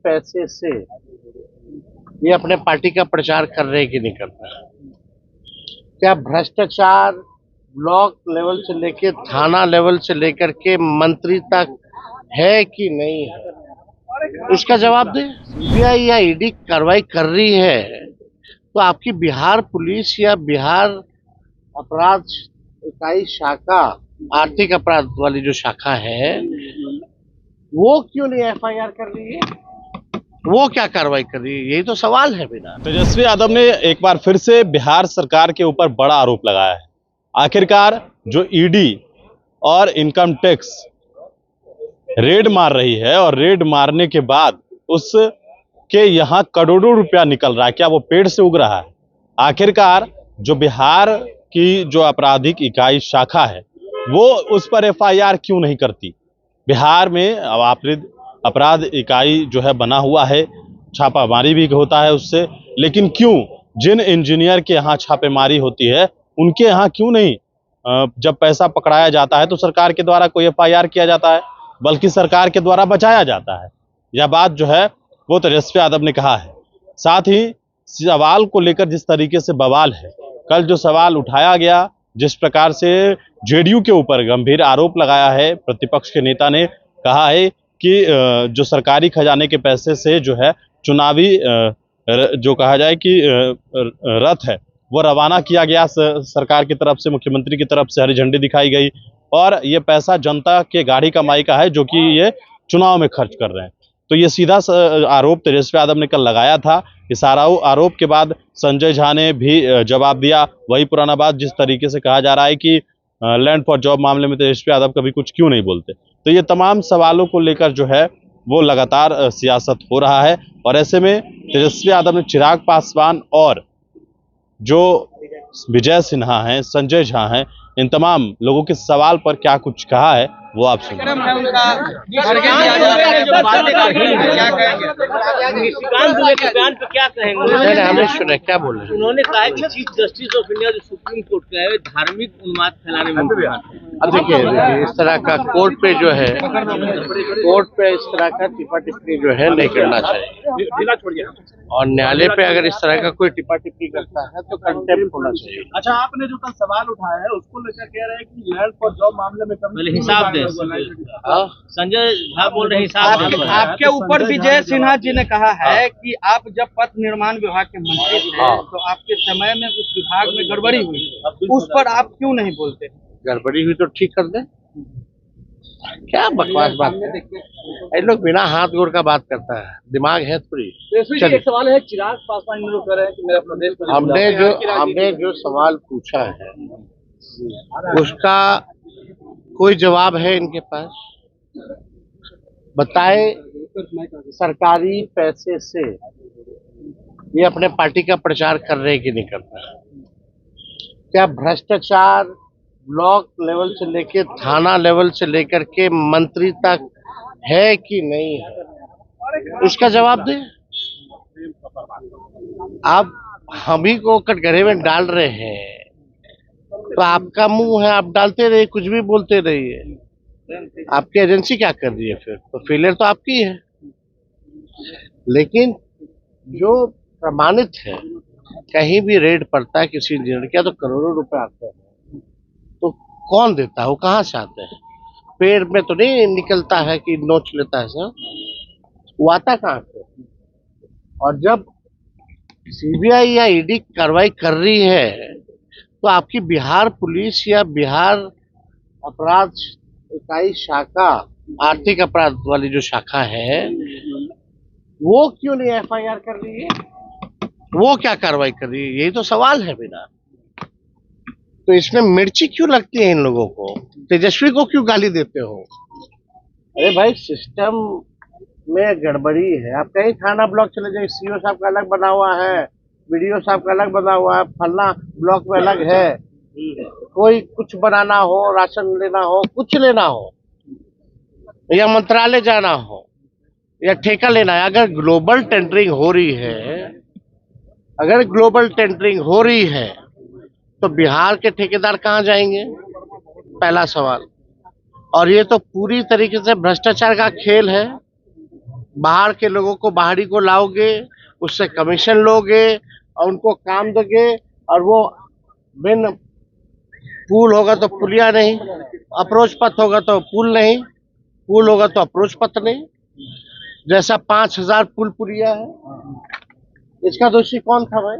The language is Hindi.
पैसे से ये अपने पार्टी का प्रचार कर रहे हैं कि नहीं कर रहे? क्या भ्रष्टाचार ब्लॉक लेवल से लेके थाना लेवल से लेकर के मंत्री तक है कि नहीं है? इसका जवाब दे। सीबीआई या ईडी कार्रवाई कर रही है तो आपकी बिहार पुलिस या बिहार अपराध इकाई शाखा, आर्थिक अपराध वाली जो शाखा है, वो क्यों नहीं एफआईआर कर रही है? वो क्या कार्रवाई कर रही है? यही तो सवाल है बिना। तेजस्वी यादव ने एक बार फिर से बिहार सरकार के ऊपर बड़ा आरोप लगाया है। आखिरकार जो ईडी और इनकम टैक्स रेड मार रही है और रेड मारने के बाद उसके यहाँ करोड़ों रुपया निकल रहा है, क्या वो पेड़ से उग रहा है? आखिरकार जो बिहार की जो आपराधिक इकाई शाखा है वो उस पर एफआईआर क्यों नहीं करती? बिहार में अपराध इकाई जो है बना हुआ है, छापामारी भी होता है उससे, लेकिन क्यों जिन इंजीनियर के यहाँ छापेमारी होती है उनके यहाँ क्यों नहीं जब पैसा पकड़ाया जाता है तो सरकार के द्वारा कोई एफआईआर किया जाता है, बल्कि सरकार के द्वारा बचाया जाता है? यह बात जो है वो तेजस्वी यादव ने कहा है। साथ ही सवाल को लेकर जिस तरीके से बवाल है, कल जो सवाल उठाया गया, जिस प्रकार से जेडीयू के ऊपर गंभीर आरोप लगाया है, प्रतिपक्ष के नेता ने कहा है कि जो सरकारी खजाने के पैसे से जो है चुनावी जो कहा जाए कि रथ है वो रवाना किया गया सरकार की तरफ से, मुख्यमंत्री की तरफ से हरी झंडी दिखाई गई और ये पैसा जनता के गाड़ी कमाई का है जो कि ये चुनाव में खर्च कर रहे हैं। तो ये सीधा आरोप तेजस्वी यादव ने कल लगाया था। इस आरोप के बाद संजय झा ने भी जवाब दिया। वही पुराना बात, जिस तरीके से कहा जा रहा है कि लैंड फॉर जॉब मामले में तेजस्वी यादव कभी कुछ क्यों नहीं बोलते। तो ये तमाम सवालों को लेकर जो है वो लगातार सियासत हो रहा है और ऐसे में तेजस्वी यादव ने चिराग पासवान और जो विजय सिन्हा हैं, संजय झा हैं, इन तमाम लोगों के सवाल पर क्या कुछ कहा है वो आप सुनिए। हमने सुना, क्या बोल रहे हैं? उन्होंने कहा कि चीफ जस्टिस ऑफ इंडिया जो सुप्रीम कोर्ट का है धार्मिक उन्माद फैलाने में। अब देखिए, इस तरह का कोर्ट पे जो है, कोर्ट पे इस तरह का टिप्पा टिप्पणी जो है नहीं करना चाहिए और न्यायालय पे अगर इस तरह का कोई टिप्पा टिप्पणी करता है तो कंटेम्प्ट होना चाहिए। अच्छा, आपने जो कल सवाल उठाया है उसको लेकर कह रहे हैं कि लैंड फॉर जॉब मामले में पहले हिसाब दे। संजय झा बोल रहे हिसाब दे। आपके ऊपर विजय सिन्हा जी ने कहा है कि आप जब पथ निर्माण विभाग के मंत्री थे तो आपके समय में उस विभाग में गड़बड़ी हुई, उस पर आप क्यों नहीं बोलते? गड़बड़ी हुई तो ठीक कर दे। क्या बकवास बात है, ये लोग बिना हाथ गोड़ का बात करता है, दिमाग है थोड़ी। एक सवाल है, चिराग पासवान लोग कह रहे हैं कि मेरा प्रदेश में हमने जो सवाल पूछा है उसका कोई जवाब है इनके पास? बताए सरकारी पैसे से ये अपने पार्टी का प्रचार कर रहे हैं कि नहीं कर रहे? क्या भ्रष्टाचार ब्लॉक लेवल से लेके थाना लेवल से लेकर के मंत्री तक है कि नहीं है? इसका जवाब दे। आप हम ही को कटघरे में डाल रहे हैं तो आपका मुंह है, आप डालते रहिए, कुछ भी बोलते रहिए। आपकी एजेंसी क्या कर रही है फिर? तो फेलियर तो आपकी है। लेकिन जो प्रमाणित है, कहीं भी रेड पड़ता है किसी इंजीनियर का तो करोड़ों रुपए आते हैं, तो कौन देता है? वो कहाँ से आते हैं? पेड़ में तो नहीं निकलता है कि नोच लेता है सर, वो आता कहाँ से? और जब सीबीआई या ईडी कार्रवाई कर रही है तो आपकी बिहार पुलिस या बिहार अपराध इकाई शाखा, आर्थिक अपराध वाली जो शाखा है, वो क्यों नहीं एफआईआर कर रही है? वो क्या कार्रवाई कर रही है? यही तो सवाल है बिना। तो इसमें मिर्ची क्यों लगती है इन लोगों को? तेजस्वी को क्यों गाली देते हो? अरे भाई, सिस्टम में गड़बड़ी है। आप कहीं थाना ब्लॉक चले जाइए, सीओ साहब का अलग बना हुआ है, बीडीओ साहब का अलग बना हुआ है, फलना ब्लॉक में अलग है। कोई कुछ बनाना हो, राशन लेना हो, कुछ लेना हो, या मंत्रालय जाना हो, या ठेका लेना है, अगर ग्लोबल टेंडरिंग हो रही है, अगर ग्लोबल टेंडरिंग हो रही है तो बिहार के ठेकेदार कहाँ जाएंगे? पहला सवाल। और ये तो पूरी तरीके से भ्रष्टाचार का खेल है। बाहर के लोगों को, बाहरी को लाओगे, उससे कमीशन लोगे और उनको काम दोगे, और वो बिन पुल होगा तो पुलिया नहीं, अप्रोच पथ होगा तो पुल नहीं, पुल होगा तो अप्रोच पथ नहीं। जैसा 5000 पुल पुलिया है, इसका दोषी कौन था भाई?